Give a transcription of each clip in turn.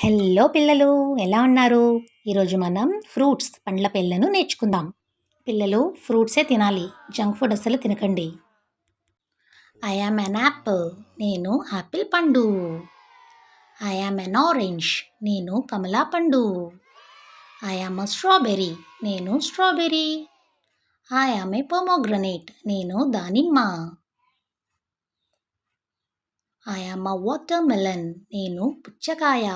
Hello పిల్లలు, ఎలా ఉన్నారు? ఈరోజు మనం పండ్ల పేర్లను నేర్చుకుందాం. పిల్లలు ఫ్రూట్సే తినాలి, జంక్ ఫుడ్ అస్సలు తినకండి. ఐ యామ్ ఎన్ యాపిల్, నేను యాపిల్ పండు. ఐ యామ్ ఎన్ ఆరెంజ్, నేను కమలా పండు. ఐ యామ్ ఎ స్ట్రాబెర్రీ, నేను strawberry. I am a pomegranate, నేను దానిమ్మ. I am a water melon, నేను పుచ్చకాయ.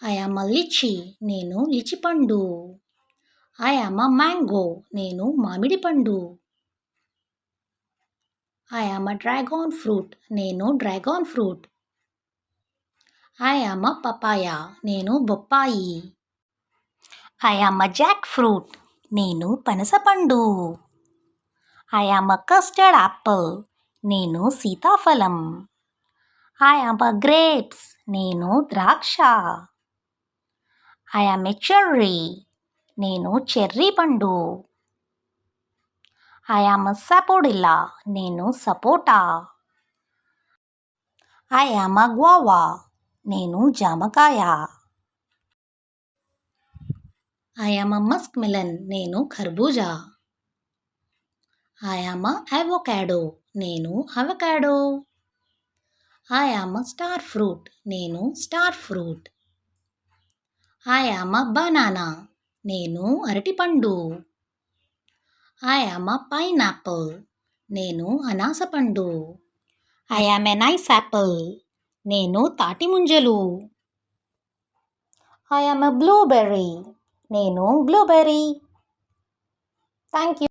ఐ యామ్ ఎ లిచీ, నేను లిచి పండు. ఐ యామ్ ఎ మ్యాంగో, నేను మామిడి పండు. I am a dragon fruit, నేను dragon fruit. I am a papaya, నేను బొప్పాయి. I am a jackfruit, నేను పనస పండు. I am a custard apple, నేను సీతాఫలం. ఐ యామ్ ఎ గ్రేప్స్, నేను ద్రాక్ష. ఐ యామ్ ఎ చెర్రీ, నేను చెర్రీ పండు. ఐ యామ్ ఎ సపోడిల్లా, నేను సపోటా. ఐ యామ్ ఎ గ్వావా, నేను జామకాయ. I am a musk melon, నేను ఖర్బూజా. ఐ యామ్ ఎ అవొకాడో, నేను avocado. I am a star fruit, నేను star fruit. I am a banana, నేను అరటిపండు. ఐ యామ్ ఎ పైనాపిల్, నేను అనాస పండు. I am a nice apple, నేను తాటి ముంజలు. ఐ యామ్ ఎ బ్లూబెర్రీ, నేను బ్లూబెర్రీ. Thank you.